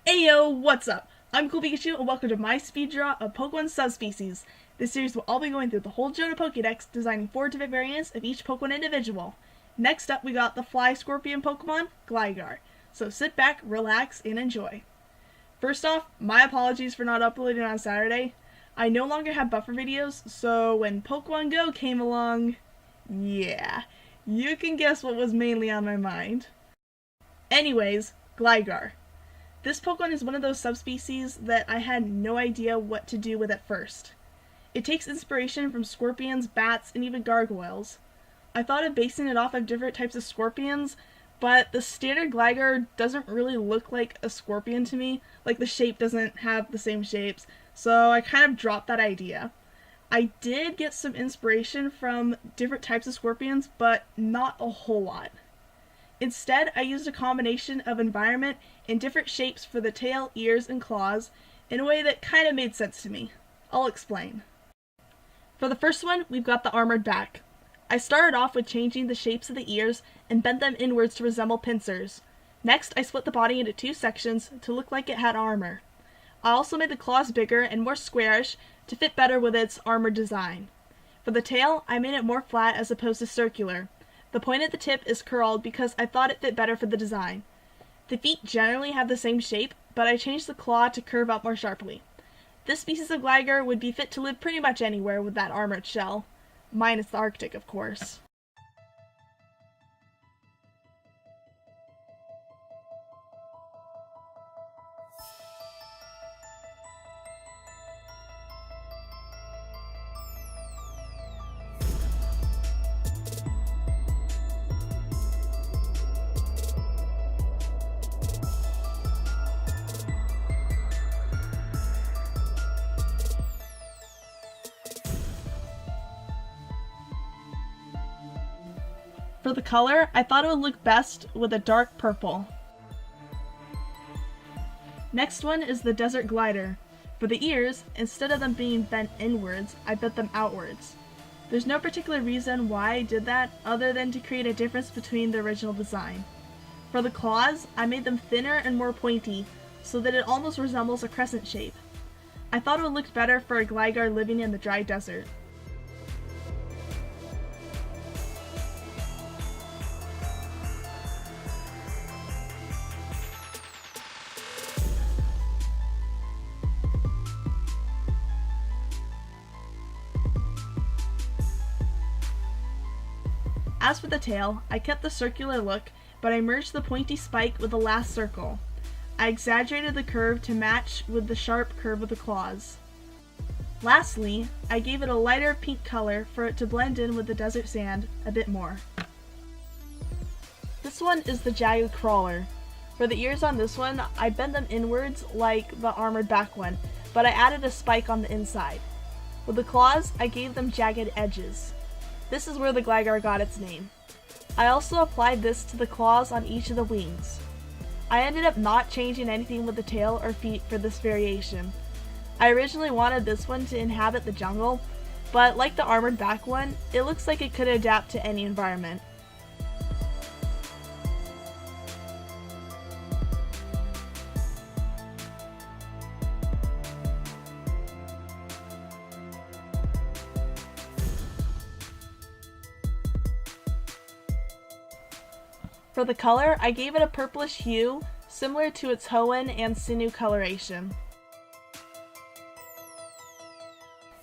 Ayo, what's up? I'm CoolPikachu and welcome to my speed draw of Pokemon Subspecies. This series will all be going through the whole Johto Pokedex, designing 4 different variants of each Pokemon individual. Next up we got the Fly Scorpion Pokemon, Gligar. So sit back, relax, and enjoy. First off, my apologies for not uploading on Saturday. I no longer have buffer videos, so when Pokemon Go came along, yeah, you can guess what was mainly on my mind. Anyways, Gligar. This Pokemon is one of those subspecies that I had no idea what to do with at first. It takes inspiration from scorpions, bats, and even gargoyles. I thought of basing it off of different types of scorpions, but the standard Gligar doesn't really look like a scorpion to me. Like, the shape doesn't have the same shapes, so I kind of dropped that idea. I did get some inspiration from different types of scorpions, but not a whole lot. Instead, I used a combination of environment and different shapes for the tail, ears, and claws in a way that kind of made sense to me. I'll explain. For the first one, we've got the armored back. I started off with changing the shapes of the ears and bent them inwards to resemble pincers. Next, I split the body into 2 sections to look like it had armor. I also made the claws bigger and more squarish to fit better with its armored design. For the tail, I made it more flat as opposed to circular. The point at the tip is curled because I thought it fit better for the design. The feet generally have the same shape, but I changed the claw to curve up more sharply. This species of Gligar would be fit to live pretty much anywhere with that armored shell. Minus the Arctic, of course. For the color, I thought it would look best with a dark purple. Next one is the Desert Glider. For the ears, instead of them being bent inwards, I bent them outwards. There's no particular reason why I did that other than to create a difference between the original design. For the claws, I made them thinner and more pointy, so that it almost resembles a crescent shape. I thought it would look better for a Gligar living in the dry desert. As for the tail, I kept the circular look, but I merged the pointy spike with the last circle. I exaggerated the curve to match with the sharp curve of the claws. Lastly, I gave it a lighter pink color for it to blend in with the desert sand a bit more. This one is the Jagged Crawler. For the ears on this one, I bent them inwards like the armored back one, but I added a spike on the inside. With the claws, I gave them jagged edges. This is where the Gligar got its name. I also applied this to the claws on each of the wings. I ended up not changing anything with the tail or feet for this variation. I originally wanted this one to inhabit the jungle, but like the armored back one, it looks like it could adapt to any environment. For the color, I gave it a purplish hue, similar to its Hoenn and Sinnoh coloration.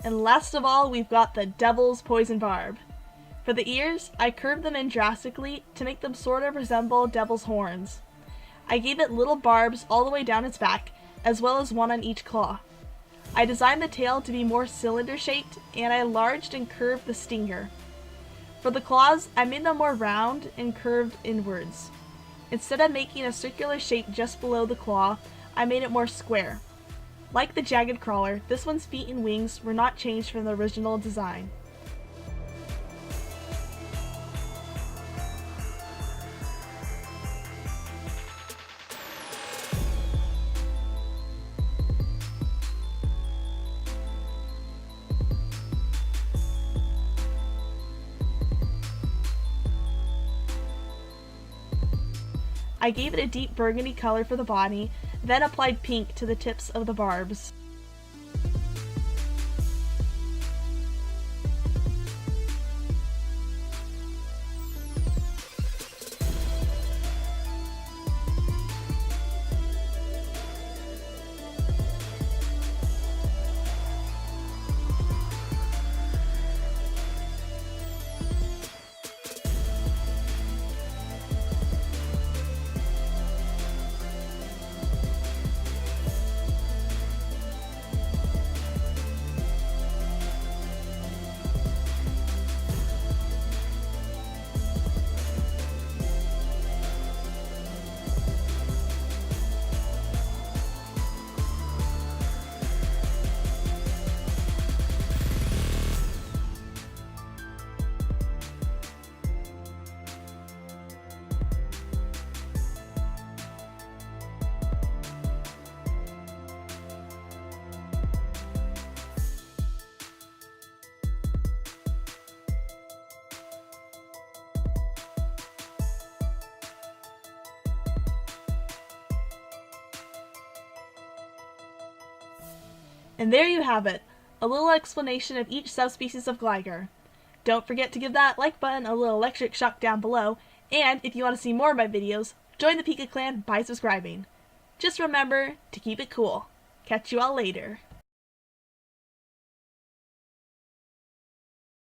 And last of all, we've got the Devil's Poison Barb. For the ears, I curved them in drastically to make them sort of resemble devil's horns. I gave it little barbs all the way down its back, as well as one on each claw. I designed the tail to be more cylinder-shaped, and I enlarged and curved the stinger. For the claws, I made them more round and curved inwards. Instead of making a circular shape just below the claw, I made it more square. Like the Jagged Crawler, this one's feet and wings were not changed from the original design. I gave it a deep burgundy color for the body, then applied pink to the tips of the barbs. And there you have it, a little explanation of each subspecies of Gligar. Don't forget to give that like button a little electric shock down below, and if you want to see more of my videos, join the PikaClan by subscribing. Just remember to keep it cool. Catch you all later.